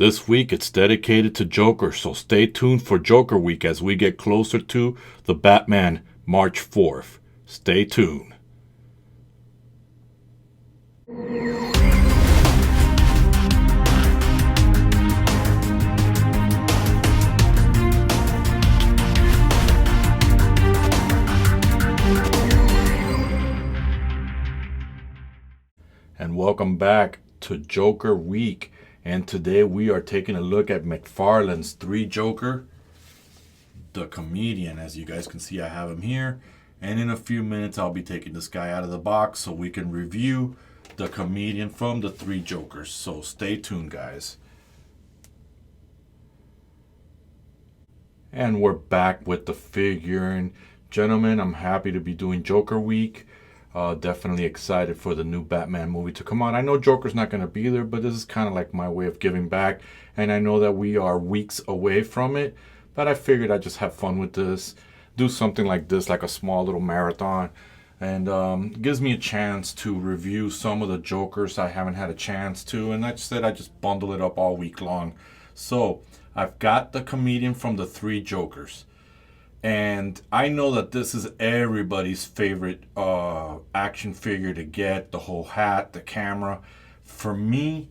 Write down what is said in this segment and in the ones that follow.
This week it's dedicated to Joker, so stay tuned for Joker Week as we get closer to the Batman March 4th. Stay tuned. And welcome back to Joker Week. And today we are taking a look at McFarlane's 3 Joker, the comedian. As you guys can see, I have him here. And in a few minutes, I'll be taking this guy out of the box so we can review the comedian from the 3 Jokers. So stay tuned, guys. And we're back with the figure. And gentlemen, I'm happy to be doing Joker Week. Definitely excited for the new Batman movie to come out. I know Joker's not going to be there, but this is kind of like my way of giving back. And I know that we are weeks away from it, but I figured I'd just have fun with this. Do something like this, like a small little marathon. And gives me a chance to review some of the Jokers I haven't had a chance to. And I said I just bundle it up all week long. So I've got the comedian from the 3 Jokers. And I know that this is everybody's favorite action figure to get. The whole hat, the camera. For me,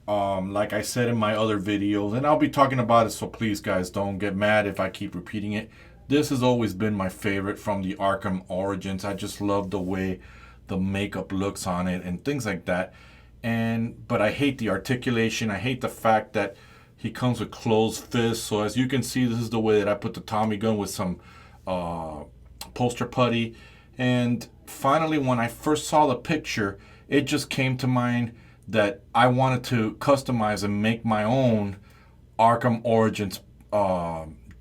like I said in my other videos, and I'll be talking about it, so please guys don't get mad if I keep repeating it. This has always been my favorite from the Arkham Origins. I just love the way the makeup looks on it and things like that. But I hate the articulation. I hate the fact that he comes with closed fists. So as you can see, this is the way that I put the Tommy gun with some poster putty. And finally, when I first saw the picture, it just came to mind that I wanted to customize and make my own Arkham Origins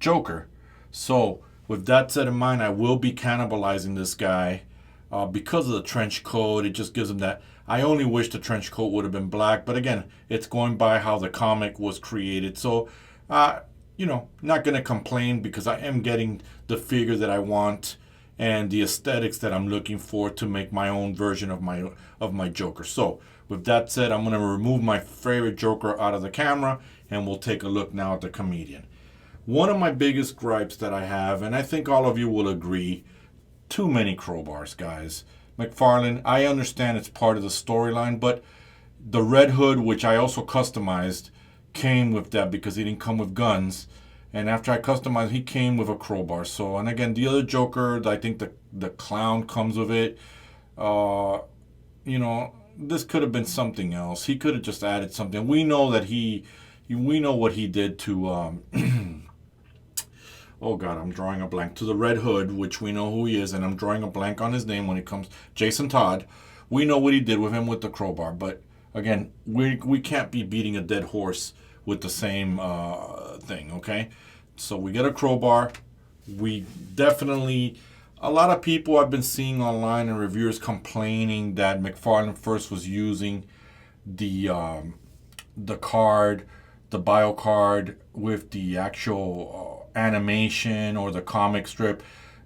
Joker. So with that said in mind, I will be cannibalizing this guy because of the trench coat. It just gives him that. I only wish the trench coat would have been black, but again, it's going by how the comic was created. So, not going to complain because I am getting the figure that I want and the aesthetics that I'm looking for to make my own version of my Joker. So, with that said, I'm going to remove my favorite Joker out of the camera and we'll take a look now at the comedian. One of my biggest gripes that I have, and I think all of you will agree, too many crowbars, guys. McFarlane, I understand it's part of the storyline, but the Red Hood, which I also customized, came with that because he didn't come with guns. And after I customized, he came with a crowbar. So, and again, the other Joker, I think the clown comes with it. This could have been something else. He could have just added something. We know that we know what he did to oh God, I'm drawing a blank. To the Red Hood, which we know who he is, and I'm drawing a blank on his name when it comes. Jason Todd. We know what he did with him with the crowbar. But again, we can't be beating a dead horse with the same thing, okay? So we get a crowbar. We definitely, a lot of people I've been seeing online and reviewers complaining that McFarlane first was using the card, the bio card with the actual animation or the comic strip,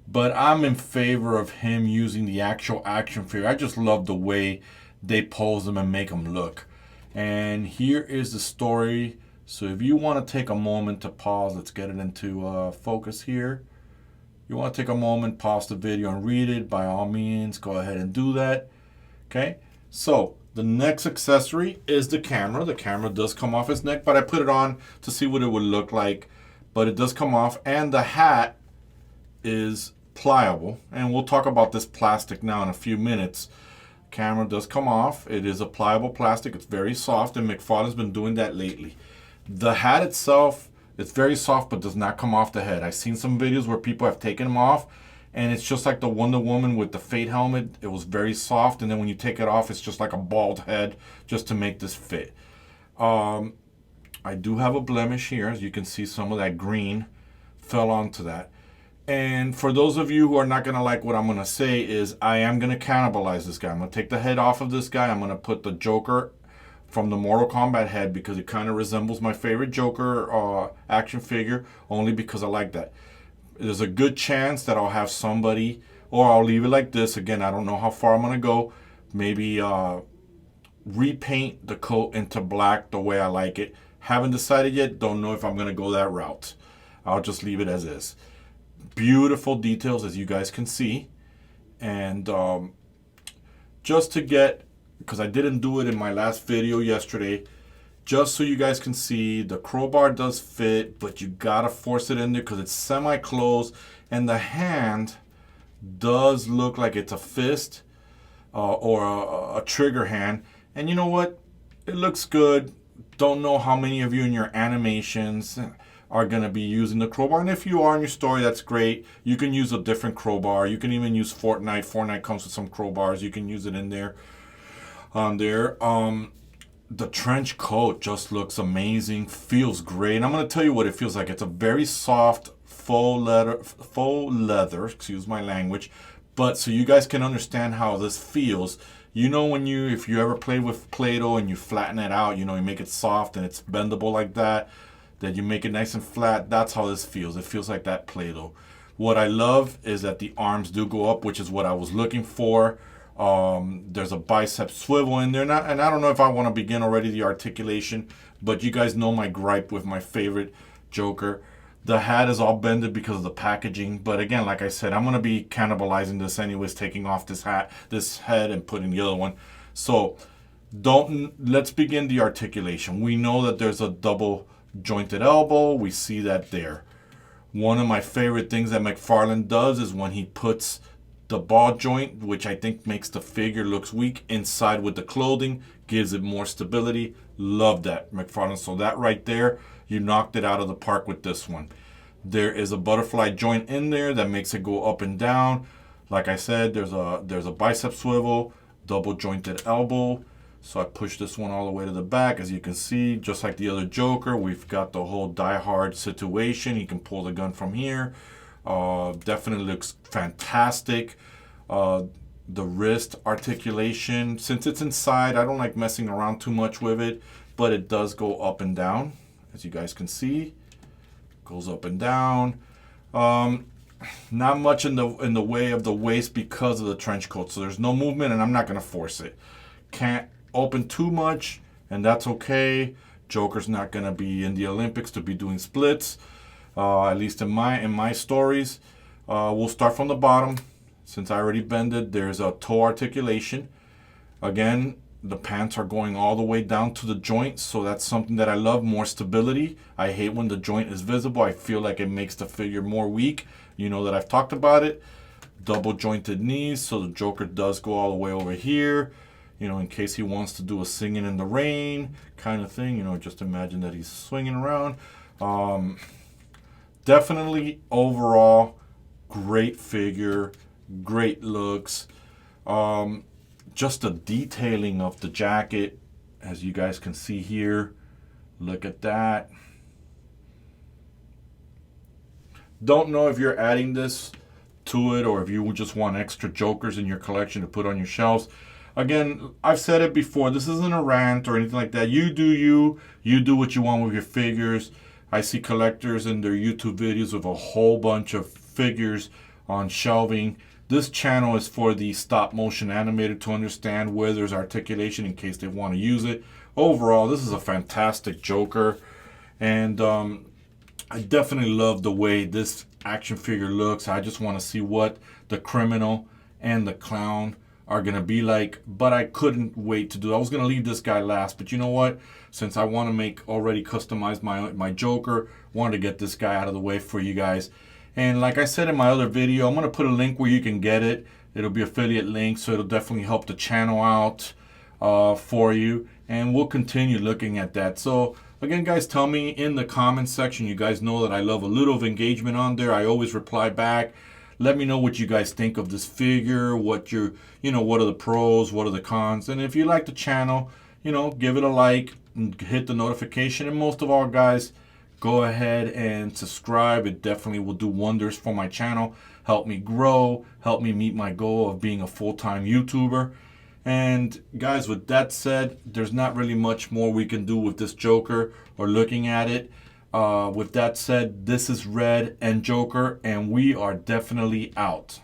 but I'm in favor of him using the actual action figure. I just love the way they pose them and make them look. And here is the story. So if you want to take a moment to pause, let's get it into focus here. You want to take a moment, pause the video and read it, by all means go ahead and do that. Okay, so the next accessory is the camera. The camera does come off his neck, but I put it on to see what it would look like. But it does come off, and the hat is pliable. And we'll talk about this plastic now in a few minutes. Camera does come off. It is a pliable plastic. It's very soft, and McFarlane's been doing that lately. The hat itself, it's very soft, but does not come off the head. I've seen some videos where people have taken them off, and it's just like the Wonder Woman with the Fate helmet. It was very soft, and then when you take it off, it's just like a bald head just to make this fit. I do have a blemish here. As you can see, some of that green fell onto that. And for those of you who are not going to like what I'm going to say is I am going to cannibalize this guy. I'm going to take the head off of this guy. I'm going to put the Joker from the Mortal Kombat head because it kind of resembles my favorite Joker action figure, only because I like that. There's a good chance that I'll have somebody, or I'll leave it like this. Again, I don't know how far I'm going to go. Maybe repaint the coat into black the way I like it. Haven't decided yet. Don't know if I'm going to go that route. I'll just leave it as is. Beautiful details, as you guys can see. And just to get, because I didn't do it in my last video yesterday, just so you guys can see, the crowbar does fit, but you gotta force it in there because it's semi-closed, and the hand does look like it's a fist or a trigger hand. And you know what? It looks good. Don't know how many of you in your animations are going to be using the crowbar. And if you are in your story, that's great. You can use a different crowbar. You can even use Fortnite. Fortnite comes with some crowbars. You can use it in there. The trench coat just looks amazing. Feels great. And I'm going to tell you what it feels like. It's a very soft faux leather, excuse my language. But so you guys can understand how this feels. You know, if you ever play with Play-Doh and you flatten it out, you know, you make it soft and it's bendable like that, that you make it nice and flat. That's how this feels. It feels like that Play-Doh. What I love is that the arms do go up, which is what I was looking for. There's a bicep swivel in there. And I don't know if I want to begin already the articulation, but you guys know my gripe with my favorite Joker. The hat is all bended because of the packaging. But again, like I said, I'm going to be cannibalizing this anyways, taking off this head and putting the other one. So let's begin the articulation. We know that there's a double jointed elbow. We see that there. One of my favorite things that McFarlane does is when he puts the ball joint, which I think makes the figure looks weak, inside with the clothing, gives it more stability. Love that, McFarlane. So that right there, you knocked it out of the park with this one. There is a butterfly joint in there that makes it go up and down. Like I said, there's a bicep swivel, double jointed elbow. So I push this one all the way to the back. As you can see, just like the other Joker, we've got the whole die-hard situation. You can pull the gun from here. Definitely looks fantastic. The wrist articulation, since it's inside, I don't like messing around too much with it, but it does go up and down. As you guys can see, goes up and down. Not much in the way of the waist because of the trench coat, so there's no movement, and I'm not going to force it. Can't open too much, and that's okay. Joker's not going to be in the Olympics to be doing splits, at least in my stories. We'll start from the bottom. Since I already bended, there's a toe articulation. Again, the pants are going all the way down to the joint, so that's something that I love, more stability. I hate when the joint is visible. I feel like it makes the figure more weak. You know that I've talked about it. Double jointed knees, so the Joker does go all the way over here, you know, in case he wants to do a singing in the rain kind of thing. You know, just imagine that he's swinging around. Definitely overall great figure, great looks. Just the detailing of the jacket, as you guys can see here. Look at that. Don't know if you're adding this to it or if you just want extra Jokers in your collection to put on your shelves. Again, I've said it before, this isn't a rant or anything like that. You do what you want with your figures. I see collectors in their YouTube videos with a whole bunch of figures on shelving. This channel is for the stop motion animator to understand where there's articulation in case they want to use it. Overall, this is a fantastic Joker, and I definitely love the way this action figure looks. I just want to see what the criminal and the clown are going to be like, but I couldn't wait to do it. I was going to leave this guy last, but you know what? Since I want to customize my Joker, wanted to get this guy out of the way for you guys. And like I said in my other video, I'm going to put a link where you can get it. It'll be affiliate link, so it'll definitely help the channel out for you. And we'll continue looking at that. So again, guys, tell me in the comments section. You guys know that I love a little of engagement on there. I always reply back. Let me know what you guys think of this figure, what are the pros, what are the cons. And if you like the channel, give it a like and hit the notification. And most of all, guys, go ahead and subscribe. It definitely will do wonders for my channel. Help me grow, help me meet my goal of being a full-time YouTuber. And guys, with that said, there's not really much more we can do with this Joker or looking at it. With that said, this is Red and Joker, and we are definitely out.